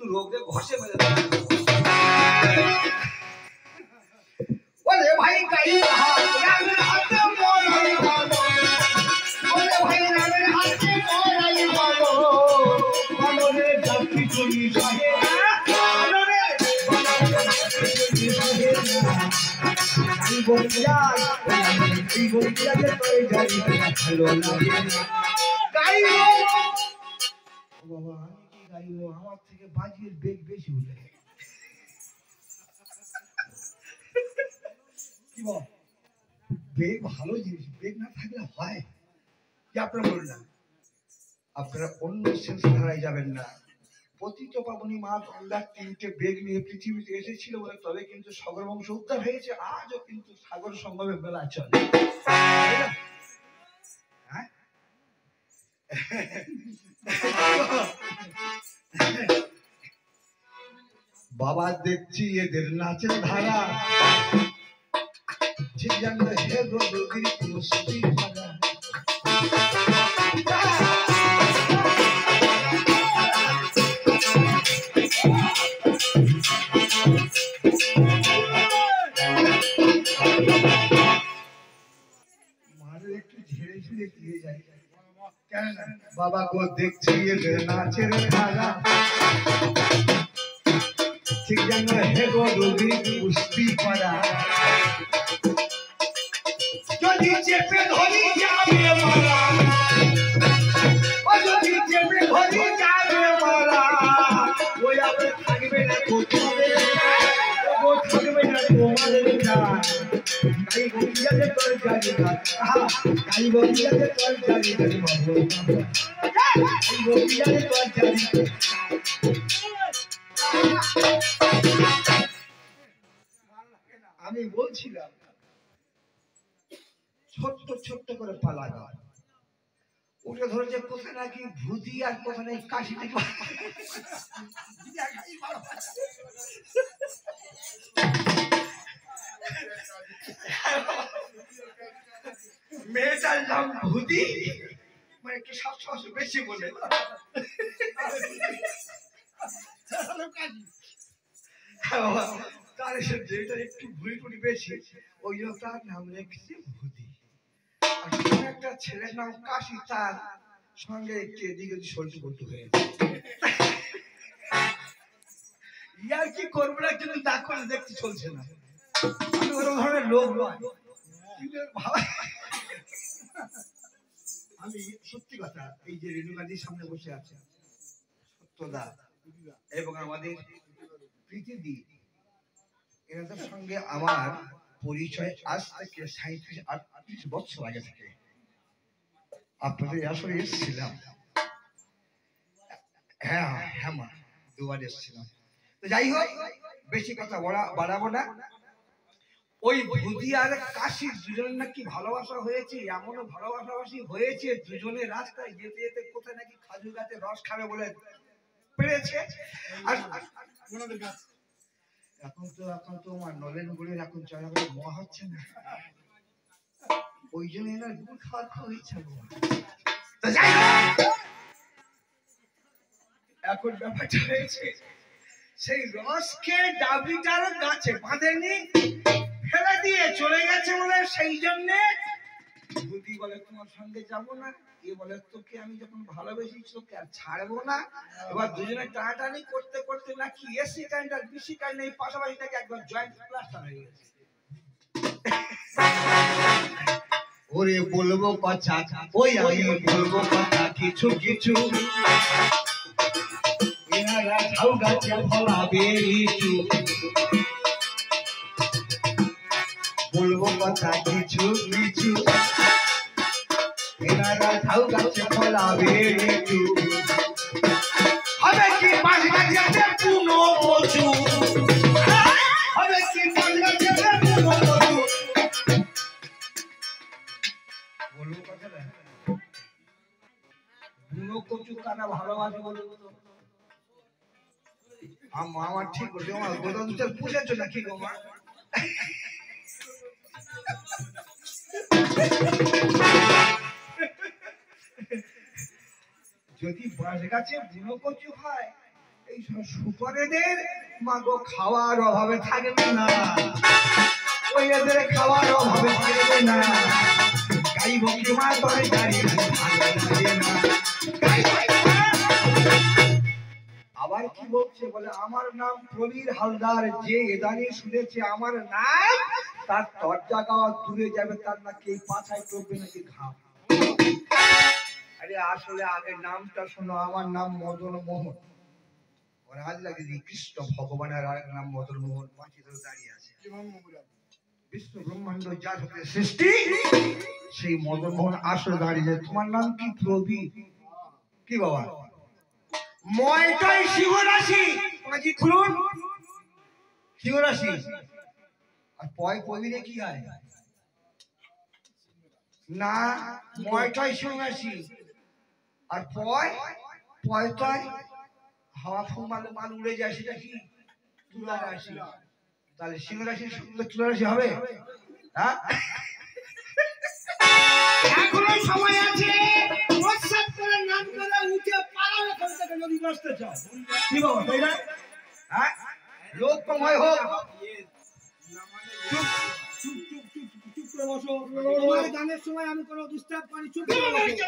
কিন্তু রোগে ঘষে মেরে ওরে ভাই কাই রামের হাতে মরাই ভালো ওরে ভাই রামের হাতে মরাই ভালো মনরে জাতি চলি সাহে মনরে এই বলিয়া যে তোই জানি ভালো লাগে গাইবো বাবা আমি কি গাইবো আমার থেকে বাজির বেগ বেশি উঠে কি বল বেগ ভালো জিনিস বেগ না থাকলে হয় কি আপনারা বলুন না আপনারা অন্য শেষ ধারায় যাবেন না পতিত পাবনী মা গঙ্গার তিনটে বেগ নিয়ে পৃথিবীতে এসেছিল বলে তবে কিন্তু সাগর বংশ উদ্ধার হয়েছে আজও কিন্তু সাগর সঙ্গমে মেলা চলে বাবা দেখছি এদের নাচের ধারা হে রোগীর প্রস্তুতি ধারা একটু ঝেড়ে ঝুড়ে দিয়ে যায় বাবা গো দেখছি এদের নাচের ধারা ঠিক যেন হে গো রোগীর কুস্তি করা যদি চেপে ধরি যাবে মারা ও যদি চেপে ধরি যাবে মারা ওই আবার থাকবে না কোথায় ও থাকবে না তোমাদের গান কাই বলিয়াতে তোর জানি না কাই বলিয়াতে তোর জানি না বাবু কাই বলিয়াতে তোর জানি আমি বলছিলাম ছোট্ট ছোট্ট করে পালা গান উঠে ধরেছে কোথায় নাকি ভূতি আর কোথায় নাকি কাশি থেকে মেয়েটার নাম ভূতি মানে একটু সবসময় বেশি বলে তার এসে যেটা একটু ভুড়ি টুড়ি বেশি ওই জন্য তার নাম রেখেছে ভূতি আর একটা ছেলের নাম কাশি তার সঙ্গে একটু এদিকে সল্টু বল্টু হয়েছে ইয়ার কি করবো না কিন্তু তা করে দেখতে চলছে না আমি ওরকম ধরনের লোক নয় আমি সত্যি কথা এই যে রেণুকাজির সামনে বসে আছে সত্যদা এবং আমাদের প্রীতিদি এনাদের সঙ্গে আমার পরিচয় আজ থেকে 37-38 বছর আগে থেকে আপনাদের আসলে এসেছিলাম হ্যাঁ হ্যাঁ মা দুবার এসেছিলাম তো যাই হোক বেশি কথা বাড়াবো না ওই ভূতি আর কাশির দুজনের নাকি ভালোবাসা হয়েছে এমনও ভালোবাসাবাসি হয়েছে দুজনে রাস্তায় যেতে যেতে কোথায় নাকি খাজুর গাছে রস খাবে বলে পেরেছে আর এখন তো আমার নলেন গুড়ের এখন চড়া করে মোয়া হচ্ছে না ওই জন্য এনার গুড় খাওয়ার খুব ইচ্ছা এখন ব্যাপারটা হয়েছে সেই রসকে ডাবলিটার গাছে বাঁধেনি ফেলে দিয়ে চলে গেছে বলে সেই জন্যে ভূতি বলে তোমার সঙ্গে যাবো না এ বলে তোকে আমি যখন ভালোবেসি তোকে আর ছাড়বো না এবার দুজনে টানাটানি করতে করতে নাকি এসি কারেন্ট আর বিসি কারেন্ট এই পাশাপাশি নাকি একবার জয়েন্ট প্লাস্টার হয়ে গেছে ওরে বলবো কথা ওই আমি বলবো কথা কিছু কিছু এনারা ঝাউ গাছে ফলাবে লিচু বলবো কথা কিছু কিছু এনারা ঝাউ গাছে ফলাবে লিচু হবে কি পাঁচ গাছে পুনো কচু হবে কি পাঁচ গাছে পুনো কচু বলবো কথা না পুনো কচু কারা ভালোবাসে বলবো তো আমার ঠিক বলছে আমার গোদা দুধের পুষেছো নাকি গো মা যদি বাঁশ গাছে বুনো কচু হয় এই সুপারেদের মাগো খাওয়ার অভাবে থাকবে না, ওই এদের খাওয়ার অভাবে থাকবে না। গাই বকি মা তরে দাঁড়িয়ে না। আবার কি বলছে বলে আমার নাম প্রবীর হালদার, যে এদানি শুনেছে আমার নাম তার দরজা গাওয়া দূরে যাবে, তার নাকি এই পাছায় চলবে নাকি ঘাম। আরে আসলে আগে নামটা শোনো, আমার নাম মদন মোহন। আজ লাগে যে কৃষ্ণ ভগবানের আরেক নাম মদন মোহন, পাঁচি ধরে দাঁড়িয়ে আছে। বিশ্ব ব্রহ্মাণ্ড যার সৃষ্টি সেই মদন মোহন আসলে দাঁড়িয়ে। তোমার নাম কি? প্রবীর। কি বাবা? ময়টাই সিংহ রাশি, পাঁচি খুলুন সিংহ রাশি। আর পয় প্রবীরে কি হয় না, ময়টাই সিংহ রাশি। আর পয় পয়টাই হাওয়া ফুল মাল মাল উড়ে যায়, সেটা কি? তুলা রাশি। তাহলে সিংহ রাশির সঙ্গে তুলা রাশি হবে? হ্যাঁ, এখনো সময় আছে। প্রস্তাব করে নাম করে উঠে পালাও এখান থেকে যদি বসতে চাও। কি বাবা তাই না? হ্যাঁ, লোক কময় হোক। চুপ চুপ চুপ চুপ চুপ করে বসো। তোমার গানের সময় আমি কোনো ডিস্টার্ব করি, চুপ করে বসো।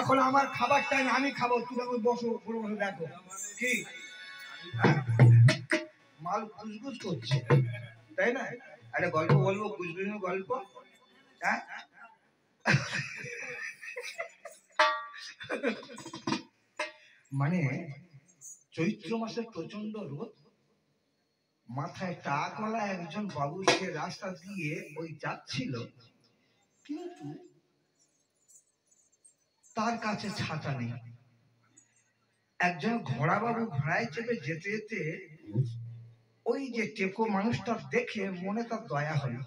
এখন আমার খাবার টাইম, আমি খাবো, তুমি এখন বসো বসে বসে দেখো। কি মাল গুজগুজ করছে তাই না? একটা গল্প বলবো, গুজগুজের গল্প। হ্যাঁ, মানে চৈত্র মাসে প্রচন্ড রোদ, মাথায় টাকওয়ালা একজন বাবু সে রাস্তা দিয়ে ওই যাচ্ছিল, কিন্তু তার কাছে ছাতা নেই। একজন ঘোড়া বাবু ঘোড়ায় চেপে যেতে যেতে ওই যে টেকো মানুষটা দেখে মনে তার দয়া হলো।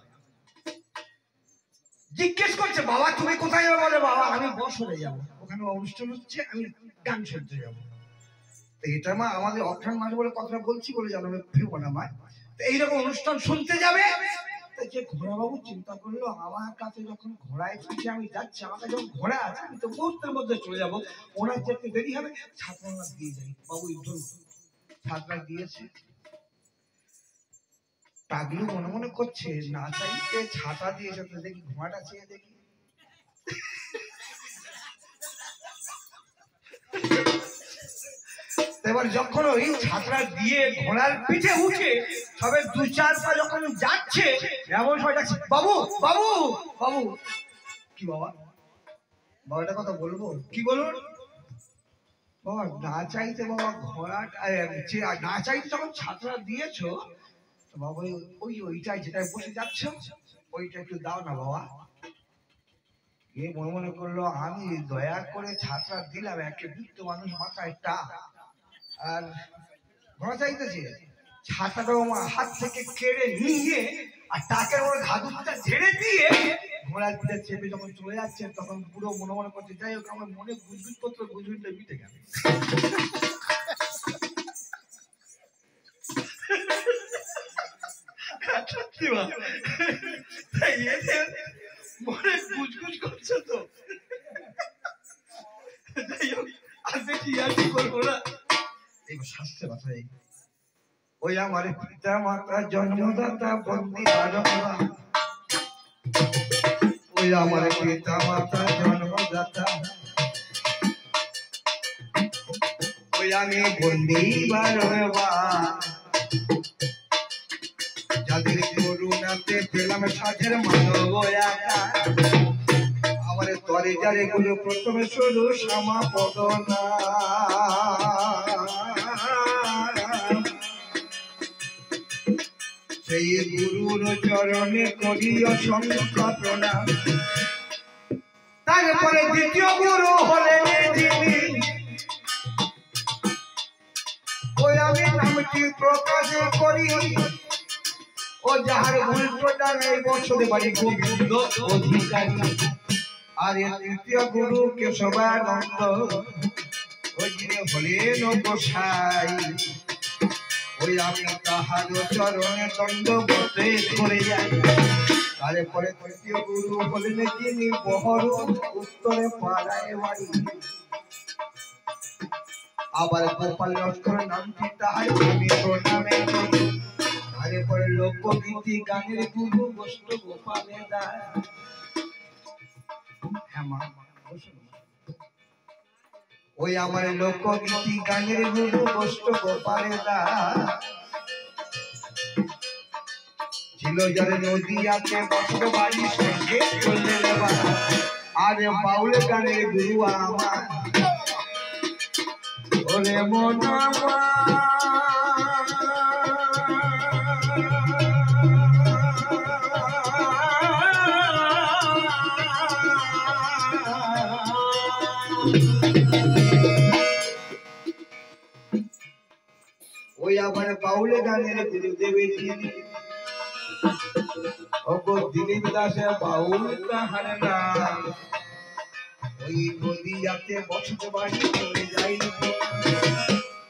জিজ্ঞেস করছে, বাবা তুমি কোথায় যাবে? বলে, বাবা আমি বসরে যাবো, ওখানে অনুষ্ঠান হচ্ছে, আমি গান শুনতে যাবো। এটা মা আমাদের অঘ্রাণ মাস বলে কথা বলছি বলে জানো, ভেবো না মা। এইরকম অনুষ্ঠান শুনতে যাবে। যে ঘোড়া বাবু চিন্তা করলো, আমার কাছে যখন ঘোড়ায় পিছিয়ে আমি যাচ্ছি, আমার কাছে যখন ঘোড়া আছে, আমি তো মুহূর্তের মধ্যে চলে যাবো, ওনার যেতে দেরি হবে, ছাত্রা দিয়ে যাই। বাবু ছাত্রা দিয়েছে। টাগলু মনে মনে করছে, না চাইতে ছাতা দিয়েছে, তো দেখি ঘোড়াটা চেয়ে দেখি। এবার যখন ওই ছাত্রা দিয়ে ঘোড়ার পিঠে উঠে সবে দু চার পা যখন যাচ্ছে, এমন সময় যাচ্ছে, বাবু বাবু বাবু। কি বাবা? বাবাটা কথা বলবো? কি বলুন বাবা? না চাইতে বাবা ঘোড়াটা না চাইতে যখন ছাত্রা দিয়েছো, বাবা ওইটাই যেটাই বসে যাচ্ছ, ওইটা একটু দাও না বাবা। এ মনে মনে করলো, আমি দয়া করে ছাত্রা দিলাম, একে বৃদ্ধ মানুষ মাথায় টাক, আর ঘোড়া চাইতেছে, ছাতাটা আমার হাত থেকে কেড়ে নিয়ে আর টাকের ওর ঘাদুটা ঝেড়ে দিয়ে ঘোড়ার পিঠে চেপে যখন চলে যাচ্ছে, তখন পুরো মনে মনে করছে, যাই হোক আমার মনে গুজগুজ করতে গুজগুজটা মিটে গেল। মনে গুজগুজ করছে তো, যাই হোক আজকে কি আর কি করবো না। এই শাস্ত্রে বাসায় ওই আমার পিতা মাতা জন্মদাতা বন্দী বারকরা, ওই আমার পিতা মাতা জন্মদাতা, ওই আমি বন্দী বারবা, যাদের করুণাতে পেলাম সাধের মানব একা, আমার তরে যারে গুলো প্রথমে শুরু সমাপদনা, সেই গুরুর চরণে করিও সংখ্যা প্রণাম। তারপরে দ্বিতীয় গুরু হলেন যিনি, ওই আমি নামটি প্রকাশ করি, ও যাহার উল্টোটা এই বছরে বাড়ি গোবিন্দ অধিকারী। আর তৃতীয় গুরু কেশবানন্দ, ওই যিনি হলেন গোসাই, ওই আমি তাহার চরণে দণ্ডবতে করে যাই। তারপরে তৃতীয় গুরু হলেন যিনি বহরু উত্তরে পাড়ায় বাড়ি, আবার গোপাল লস্কর নামটি তাহার আমি প্রণামে করি। আরে পরে লোকগীতি গানের গুরু গোষ্ঠ গোপালে দায়। হ্যাঁ মা, ওই আমার লোকগীতি গানের গুরু গোষ্ঠ গোপালে দায়। ছিল যারে নদীয়াতে বছর বাড়ি সঙ্গে চললে রেবা। আরে বাউল গানের গুরু আমার ওরে মনামা। ওই আমার বাউল গানের গুরুদেবের যিনি দিলীপ দাসের বাউল তাহার নাম। ওই নদীয়াতে বসত বাড়ি চলে যাই।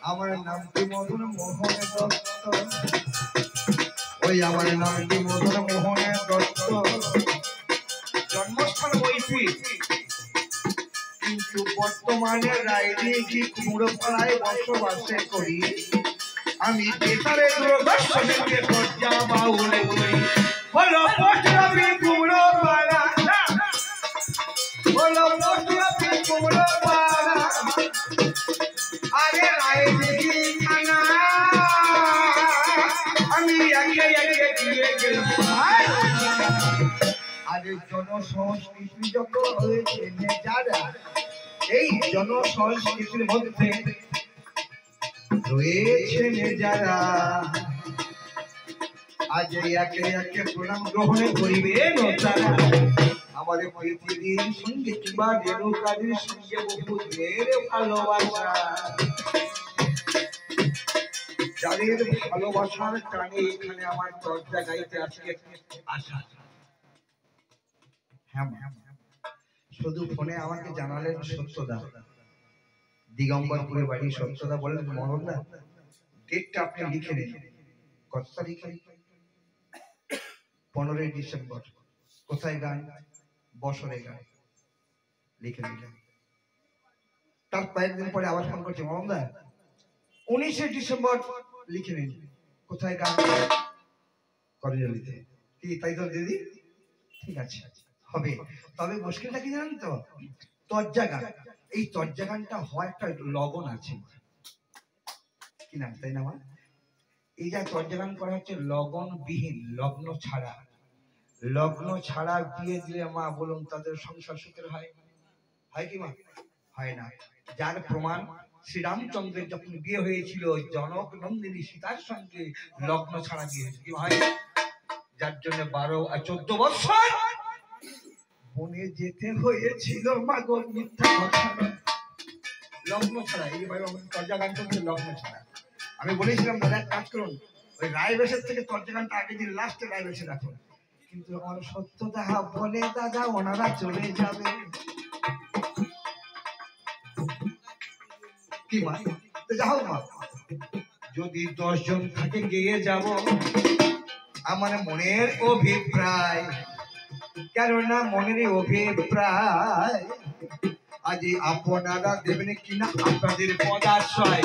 আমার নামটি মদন মোহন দত্ত। ওই আমার নামটি মদন মোহন দত্ত। জন্মস্থান বইছি, কিন্তু বর্তমানে রায়দিঘি কুমড়োপাড়ায় বসবাসে করি। আমি বেতারে দূরদর্শনে সজ্জা বাউলে করি। বলো পোস্টাপি কুমড়োপাড়া, বলো পোস্টাপি কুমড়োপাড়া। আরে রায়দিঘি থানা আমি একে একে দিয়ে গেলাম। আরে জনসংস্কৃতি যত হয়েছে যারা, এই জনসংস্কৃতির মধ্যে রয়েছেন যারা, আজ একে একে প্রণাম গ্রহণে করিবেন তারা। আমাদের পৃথিবীর সঙ্গে কিংবা রেণুকাদের সঙ্গে বহুদের ভালোবাসা, যাদের ভালোবাসার টানে এখানে আমার দরজা গাইতে আজকে আসা। হ্যাঁ, শুধু ফোনে আমাকে জানালেন সত্যদা, দিগম্বরপুরে বাড়ি। সত্যদা বললেন মরণদা ডেটটা আপনি লিখে নিন। কত তারিখে? 15ই ডিসেম্বর। কোথায় গান? বছরে গান। লিখে নিলেন। তার কয়েকদিন পরে আবার ফোন করছে, মরণদা 19শে ডিসেম্বর লিখে নিন। কোথায় গান? করজলিতে। কি তাই তো দিদি? ঠিক আছে, হবে। তবে মুশকিলটা কি জানেন তো? তজ্জা গান। এই তজ্জা গানটা হয় একটা লগন আছে কি না, তাই না মা? এই যা তজ্জা গান করা হচ্ছে লগন বিহীন, লগ্ন ছাড়া। লগ্ন ছাড়া বিয়ে দিলে মা বলুন তাদের সংসার সুখের হয়? হয় কি মা? হয় না। যার প্রমাণ শ্রীরামচন্দ্রের যখন বিয়ে হয়েছিল জনক নন্দিনী সীতার সঙ্গে লগ্ন ছাড়া বিয়ে হয়েছিল। কি হয়? যার জন্য 14 বছর বনে যেতে হয়েছিল মাগো, মিথ্যা কথা। লগ্ন ছাড়া। এই তর্জা গান চলছে লগ্ন ছাড়া। আমি বলেছিলাম দাদা এক কাজ করুন, ওই রায়বেশের থেকে তর্জা গানটা আগে দিন, লাস্টে রায়বেশে রাখুন। কিন্তু আমার সত্যতা বলে দাদা ওনারা চলে যাবে। কি মা? যাও মা, যদি 10 জন থাকে গিয়ে যাব আমার মনের অভিপ্রায়। কেননা মনের অভিপ্রায় আজ আপনারা দেবেন কিনা আপনাদের পদাশ্রয়।